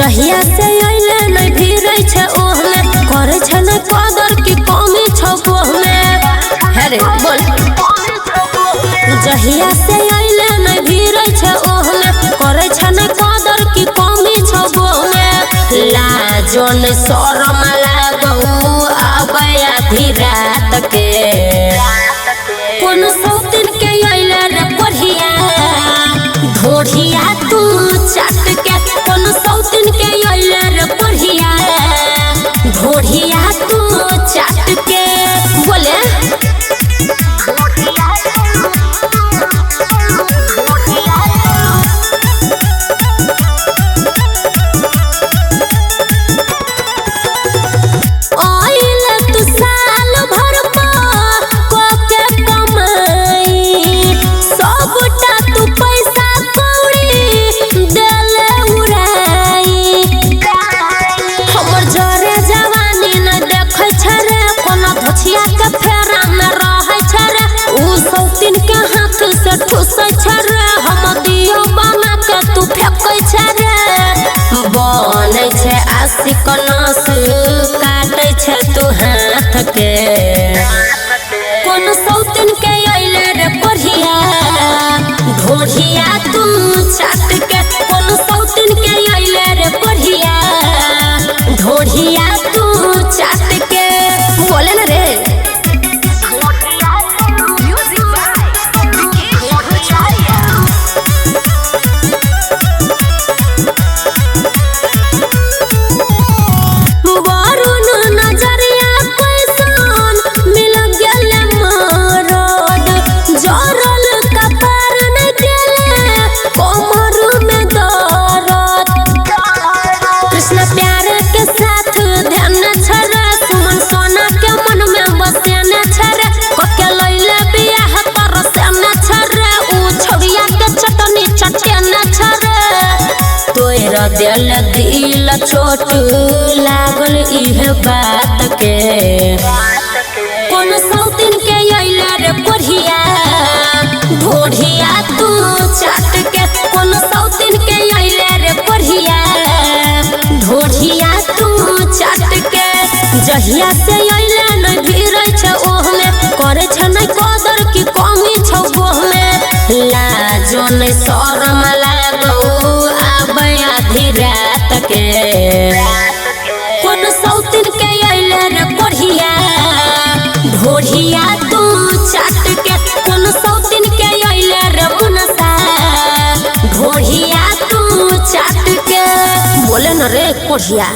जहिया से अइले नै भिरै छै ओहमे करे छै नै कदर की कमी छ ओहमे हेरे बोल जहिया से अइले नै भिरै छै ओहमे करे छै नै कदर की कमी छ ओहमे लाजो नै शरम लागौ आबै आधी रात के कोन सौतिन के अइले रे कोढ़िया ढोढ़िया तू चाट के कोन सौतिन के अइले रे कोढ़िया ढोढ़िया तू चाट के बोले ठुसै छै रे हम दियो बना के तू फेंकै छै रे बनै छै आशिक नस काटै छै तू हाथ के कोन सौतिन के अइले रे कोढ़िया ढोढ़िया तू चाट के कोन सौतिन के अइले रे कोढ़िया ढोढ़िया तू चाट के बोले ना रे दिल दिल छोट लागल इहे बात के कोन सौतिन के अइले रे कोढ़िया ढोढ़िया तू चाट के कोन सौतिन के अइले रे कोढ़िया ढोढ़िया तू चाट के जहिया से अइले नै भिरै छै ओहमे करे छै नै कदर की कमी छ ओहमे लाजो नै शरम लागौ आबै आधी रात के कोन सौतिन के अइले रे कोढ़िया ढोढ़िया तू चाट के कोन सौतिन के अइले रे मुनसा ढोढ़िया तू चाट के बोले न रे कोढ़िया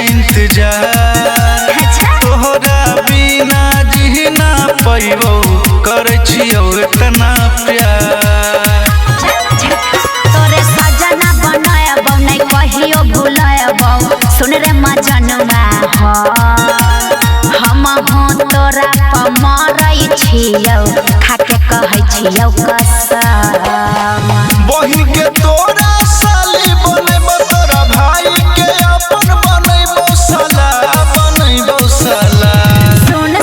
इंतजार तोहरा बिना जी ना पैबो करे छियो इतना प्यार तोरे सजना बनायबो नै कहियो भुलायबो सुन रे मजनुआ हो हम हो तोरा पर मरै छियो खाके कहै छियो कसम बहिन के तोरा साली बनेबो तोरा भाई के अपन बनैबो साला बनैबो साला सुन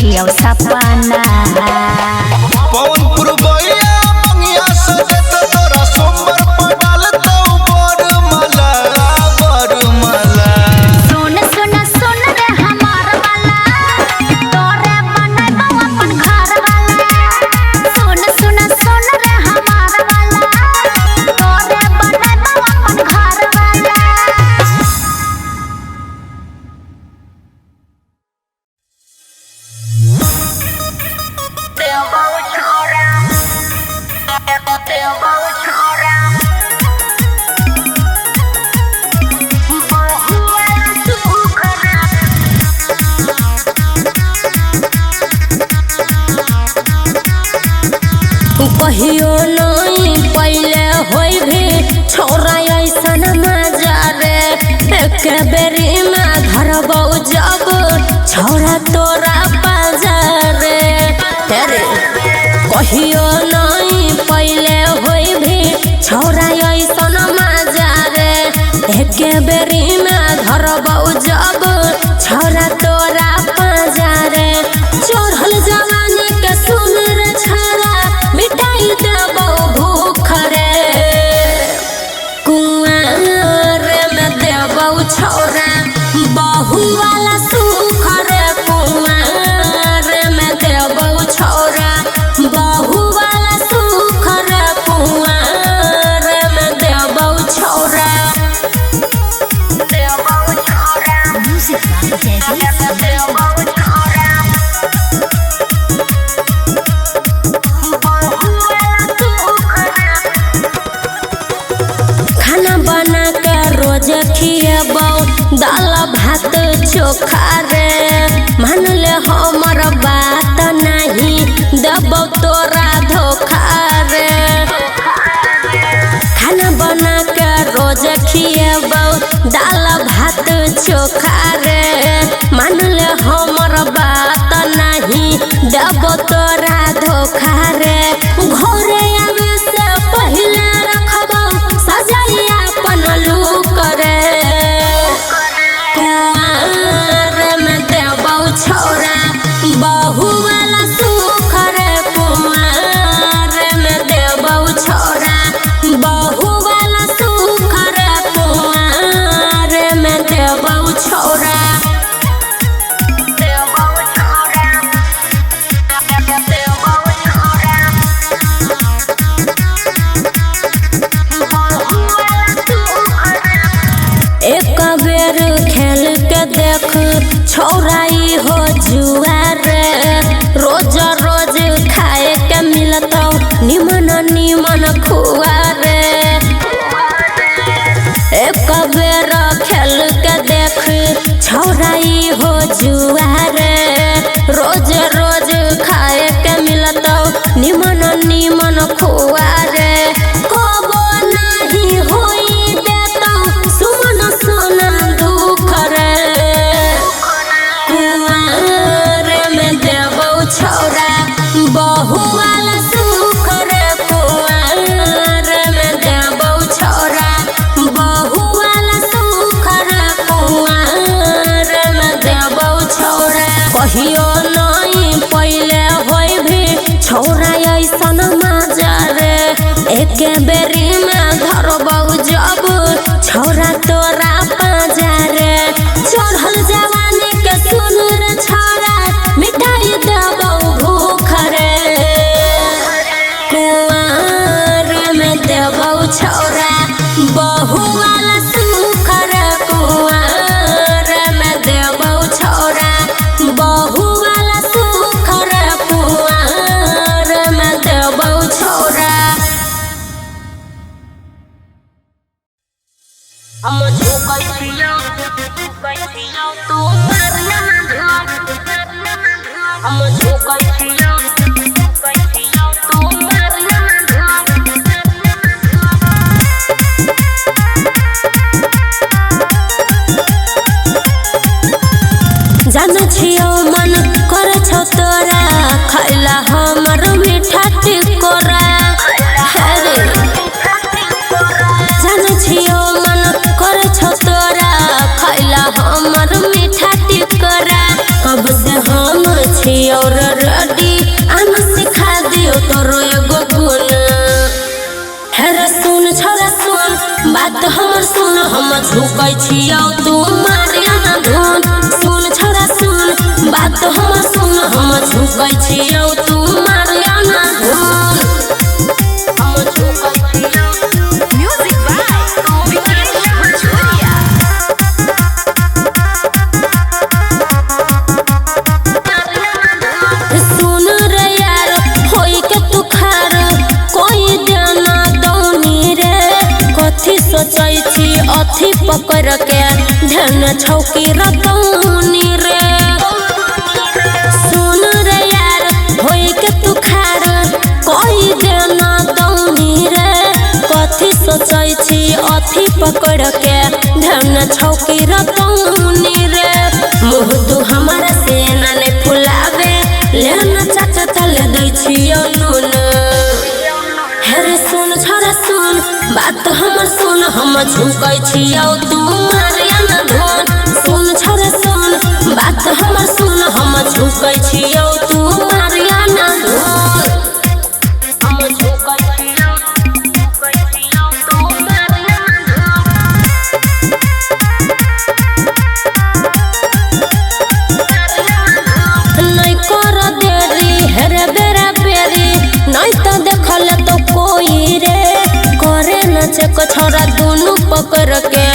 बुझियो सपना पवन पुरबैया मंगिया सजत तोरा सोमर पडाल तो बरमला बरमला सुन सुन सुन रे हमार वाला तोरे बनैबो अपन घर वाला सुन सुन सुन रे हमार वाला तोरे बनैबो अपन घर वाला कहियो नहीं पहले होई भी छोरा ऐसन मजा रे एक बेरी में धरबौ जब छोरा तोरा बाजार रे तेरे कहियो नहीं पहले होई भी छोरा ऐसन मजा रे एक बेरी में धरबौ जब छोरा तोरा बाजार रे चढ़ल जवानी के सुन रे छोरा मिटाई देबौ भूख रे कुआर में देबौ छोरा बहु वाला सुख रे कुआर में देबौ छोरा बहु वाला सुख रे कुआर में देबौ छोरा खाना बना के रोज खिएबौ दाल भात चोखा रे मान ले हमर बात नहीं देबौ तोरा धोखा रे खाना बना के रोज खिएबौ दाल भात चोखा रे मान ले हमर बात नहीं देबौ तोरा धोखा रे घरे आवे से पहले रखबौ सजाई अपन लूक रे कुआर में देबौ छोरा बहु वाला सुख रे कुआर में देबौ छोरा बहु वाला सुख रे कुआर में देबौ छोरा एक बेर खेल के देख छौराई हो जुआ रे रोज रोज खाए के मिलतौ निमन निमन खुआ रे एक बेर खेल के देख छौराई हो जुआ रे रोज रोज खाए के मिलतौ निमन निमन खुआ रे कबो नहीं होई देतौ सुमन सोना दुख रे कुआर में देबौ छोरा बहु वाला सुख रे कुआर में देबौ छोरा बहु वाला सुख रे कुआर में देबौ छोरा कहियो नहीं पहले होई भी छोरा ऐसन मजा रे एक बेरी में धरबौ जब छोरा तोरा पाजा रे चढ़ल जवानी के सुन रे छोरा मिटाई देबौ भूख रे कुआर में देबौ छोरा बहु वाला सुख रे कुआर में देबौ छोरा बहु वाला सुख रे कुआर में देबौ छोरा छी और रेडी आना सिखा दियो तोरो एगो गुण। हेरे सुन छोरा सुन बात हमर सुन हम झुकै छियौ तू मारिया ना धुन। सुन छोरा सुन बात हमर सुन हम झुकै छियौ तू मारिया ना धुन। हम झुकै छियौ। म्यूजिक बाय विकेश भोजपुरिया। सुन रे यार होई के तू खार कोई देना दौनी रे। कथी सोचै छी अथी पकड़ के ध्यान छौकी रतौनी रे। सुन रे यार होई के तू खार कोई देना दौनी रे। कथी सोचै छी अथी पकड़ के ध्यान छौकी रतौनी रे। मुँह तू हमारा से नाने फुलावे लेना चाचा तले दै छियौ नून। हेरे सुन छोरा सुन बात हमर सुन हम झुकै छियौ तू मारिया ना धुन। सुन छोरा सुन बात हमर सुन हम झुकै छियौ तू मारिया ना धुन। हम झुकै छियौ तू मारिया ना धुन। नहीं कर देरी हेरे बेरा बेरी नहीं तो देखल तो कोई रे। करे न चक छोरा दोनों पकड़ के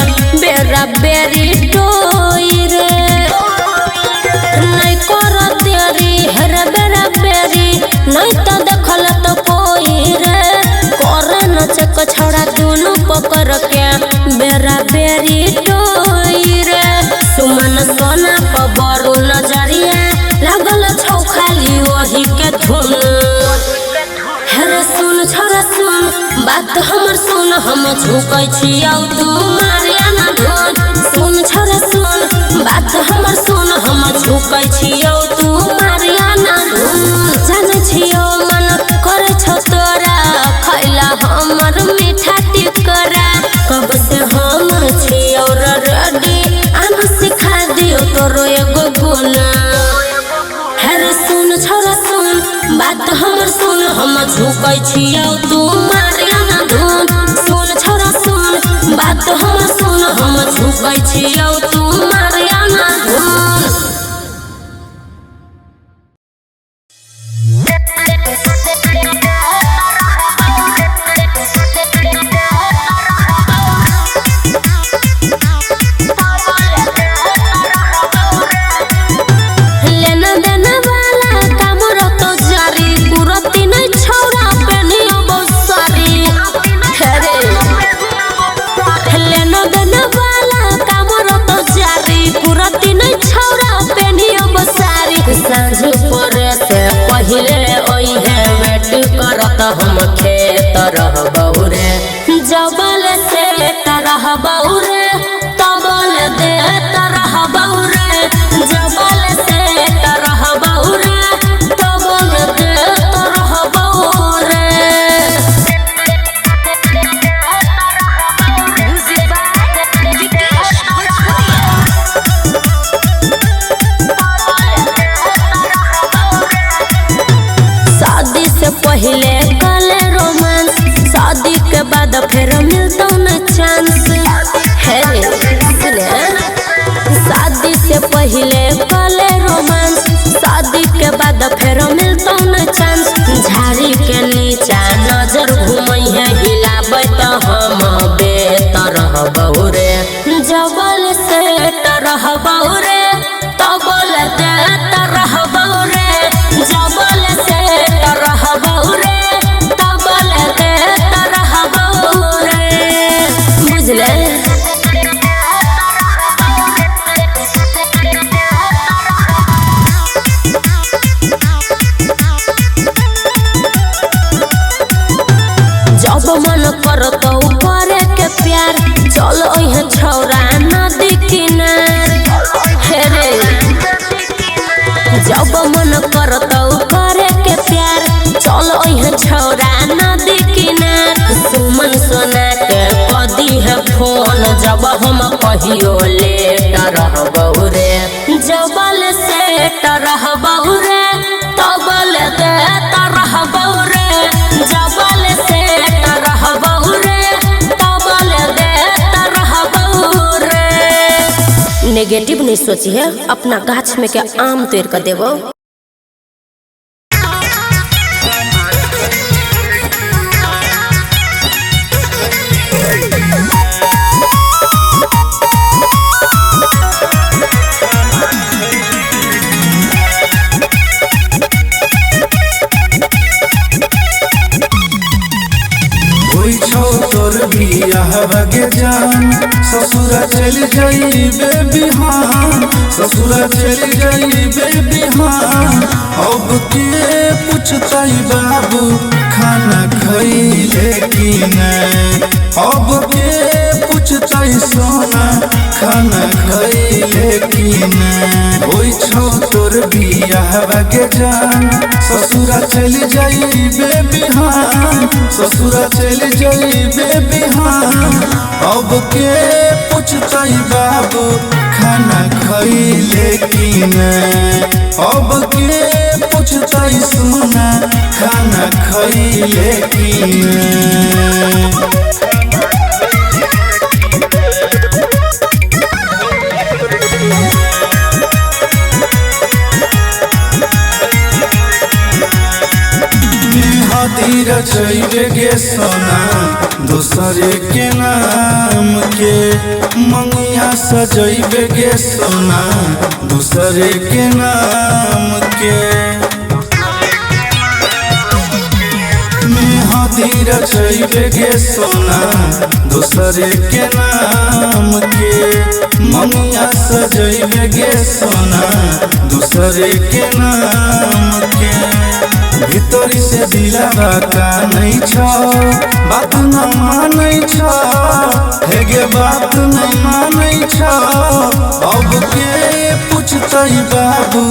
बेरा बेरी टोई रे। नहीं कर देरी हेरे बेरा बेरी नहीं तो देखल तो कोई रे। करे न चक छोरा दोनों पकड़ के बेरा बेरी टोई रे। सुमन सोना पर बरू नजरिया लागल छौ खाली वही के धुन। हेरे सुन छोरा सुन बात हमर सुन हम झुकै छियौ तू मारिया ना धुन। सुन छोरा सुन बात हमर सुन हम झुकै छियौ तू मारिया ना धुन। जानै छियौ मन करे छौ तोरा खैला हमर मीठा टिकरा। कब से हम छियौ रेडी आना सिखा दियो तोरो एगो गुण। हेरे सुन छोरा सुन बात हमर सुन हम झुकै छियौ तू मारिया ना धुन। सुन छोरा सुन बात हमर सुन हम झुकै छियौ तू मारिया ना धुन। लेना देना वाला काम रतो जारी कुरती नहीं छौरा पेनियो बसारी। हेरे लेना देना वाला काम रतो जारी कुरती नहीं छौरा पेनियो बसारी। सांझ परे से पहिले ओई है वेट करत हम खेत रहबौ रे। जबल से तरहबौ रे तबल दे तरहबौ रे। जबल से तरहबौ रे तबल दे तरहबौ रे। म्यूजिक बाय विकेश भोजपुरिया। शादी से पहले कले रोमांस शादी के बाद फिर मिलता न चांस। हेरे सुने शादी से पहले कले रोमांस शादी के बाद फिर मिलता न चांस। झाड़ी के नीचा नजर घूमई है हिलाबै तो हम बेतर रहबौ रे। जबल से तरहबौ रे तबल दे तरहबौ रे। जबल से तरहबौ रे तबल दे तरहबौ रे। बुझले जब मन करतौ करे के प्यार चल ओहे छौरा नदी किनार। हेरे जब मन करतौ करे के प्यार चल ओहे छौरा नदी किनार। सुमन सोना के कदी है फोन जब हम कहियो लेट रहबौ रे। जबल से रहबौ रे निगेटिव नहीं सोची है, अपना गाछ में के आम तोड़ कर देवो। तोर बियाह बगे जान ससुरा चल जाइबे बिहान, ससुरा चल जाइबे बिहान। अब के पूछताई बाबू खाना खइले कि नहीं, अब के पूछताई सोना खाना खइले कि नहीं। ओइ छौ तोर बियाह बगे जान ससुरा चल जाइबे बिहान, ससुरा चल जाइबे बिहान। अब के पूछताई बाबू खाना खइले कि नहीं, अब के पूछताई सोना खाना खइले कि नहीं। तीर चैबे गे सोना दूसरे के नाम के, मंगिया सजैबे गे सोना दूसरे के नाम के। तीर चैबे गे सोना दूसरे के नाम के, मंगिया सजैबे गे सोना दूसरे के नाम के। भीतरी से दिलावा का नहीं छो बात न मानै छो, हेगे बात नहीं मानै छो। अब के पूछताई बाबू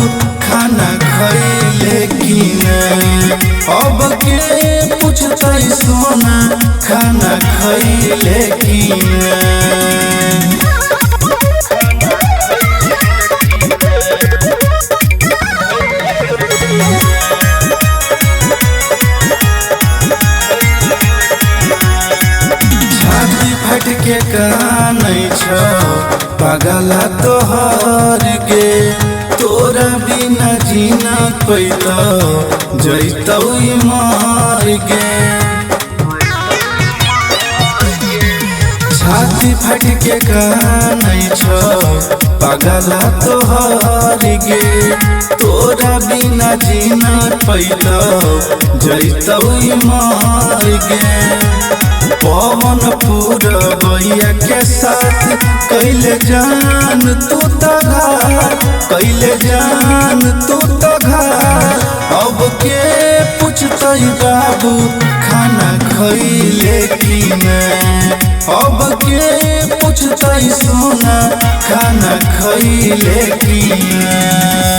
खाना खइले कि नहीं, अब के पूछताई सोना खाना खइले कि नहीं। के कानै छौ पागला तोहर गे, तोरा बिना जीना पैतौ जैतौ मार गे। छाती फट के कानै छौ पागला तोहर गे, तोरा बिना जीना पैतौ जैतौ मार गे। पवन पूरबैया के साथ कैले जान तू तो घात, कैले जान तू तो घात। अब के पूछताई बाबू खाना खइले कि नहीं, अब के पूछताई सोना खाना खइले कि नहीं।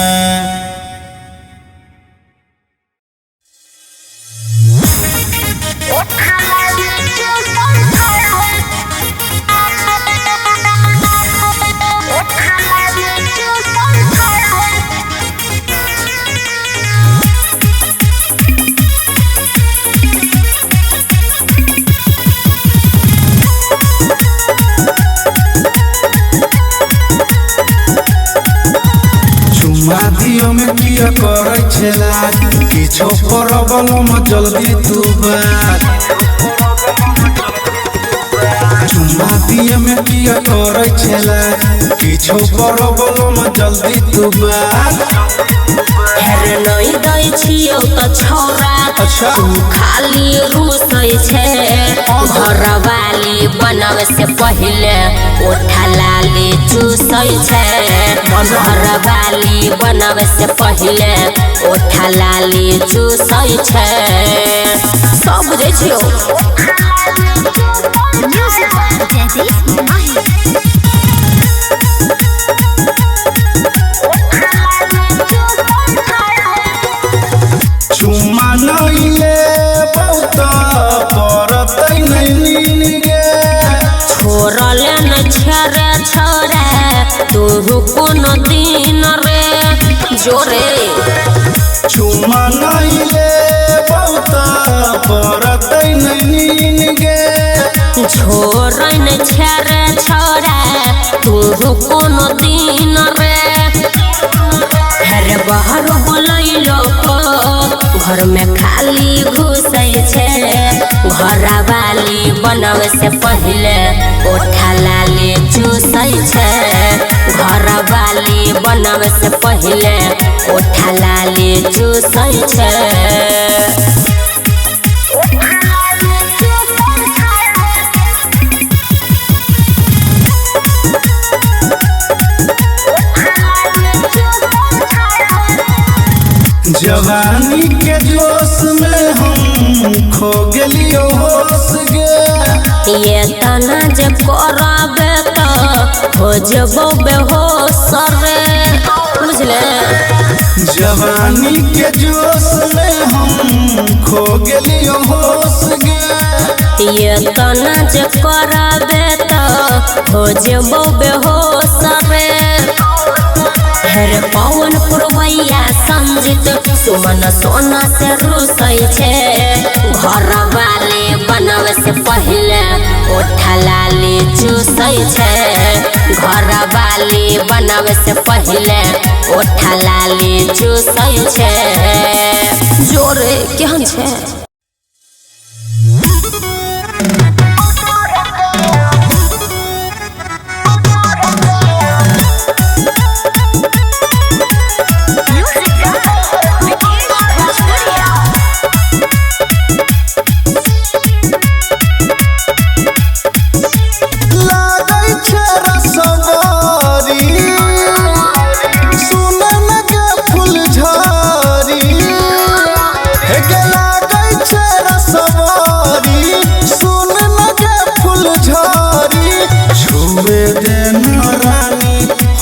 दियो में किया करे छेला किछो प्रॉब्लम जल्दी तू बात। चुम्मा दियो में किया करे छेला किछो प्रॉब्लम जल्दी तू बात। हेरे नहीं दै छियौ त छौरा तू खाली रुसै छे, घरवाली बनावे से पहिले ओठा लाली चूसै छे, घरवाली बनावे से पहिले ओठा लाली चूसै छे। सब बुझै छियौ। चुम्मा नहीं ले बहुत परतै नहीं नीन गे, छोड़ले न छरे छोरे तू कोनो दिन रे जोरे। चुम्मा नहीं ले बहुत परतै नहीं नीन गे, छोड़ न छेरे छोड़ा तू कोनो दिन रे हेरे बाहर बोलैलो घर में खाली घुसै छे घर वाली बनवे से पहले ओठा लाली चूसै छे घर वाली बनवे से पहले ओठा लाली चूसै छे। जवानी के जोश में हम खो गेलियो होश गे ये तना जे करबे तो हो जबो बेहोश रे बुझले। जवानी के जोश में हम खो गेलियो होश गे ये तना जे करबे तो हो जबो बेहोश रे हेरे पवन पुरवैया संजित सुमन सोना से रुसै छे घर वाले बनवे से पहले ओठा लाली चूसै छे घर वाली बनवे से पहले ओठा लाली चूसै छे। जोरे केहन छे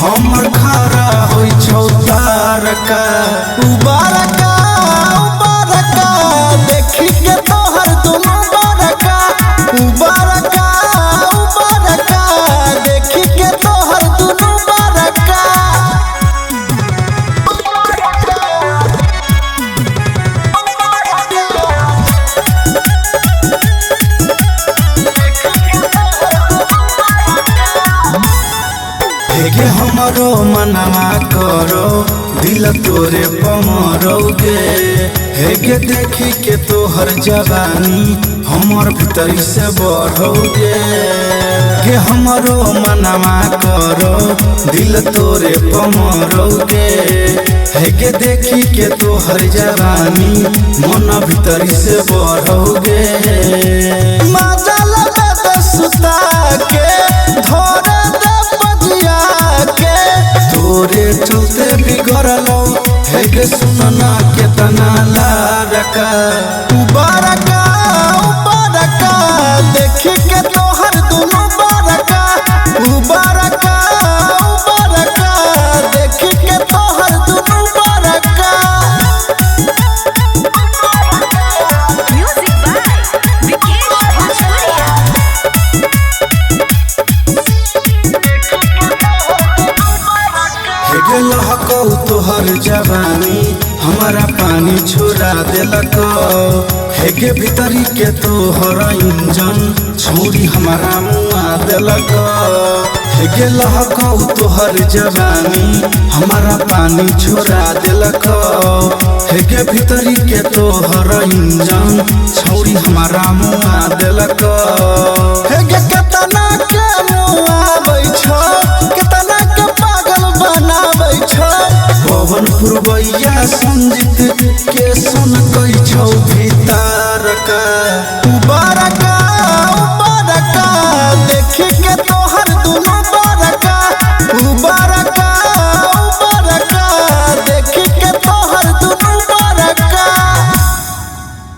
हमर खरा होइ छौ तारका उबारका उबारका देखी के तोहर दुनु बारका उबारका उबारका देखी के तोहर दुनु बारका। हेगे हमरो मनवा करो दिल तोरे पमरोगे हेगे देखी के तोहर जवानी हमर भीतर से बढ़ोगे के हमरो मनवा करो दिल तोरे पमरोगे हेगे देखी के तोहर जवानी मन भीतर से बढ़ोगे। मजा लगा तो सुता के धोरे तोरे चलते बिगड़लो हेगे सुनना केतना लारका उबारका उबारका देखी के तोहर दुनु बारका उबारका उबारका देखी के तोहर दुनु बारका। लहकौ तोहर जवानी हमारा पानी छोड़ा देलक हेगे भीतरी के तोहर इंजन छोड़ी हमारा मुआ देलक हेगे लहकौ तोहर जवानी हमारा पानी छोड़ा देलक हेगे भीतरी के तोहर इंजन छोड़ी हमारा मुआ देलक हेगे केतना के मुआ बैठो केतना के पागल बनाबै छौ पवन पुरवैया संजित के सुन कै छौ भी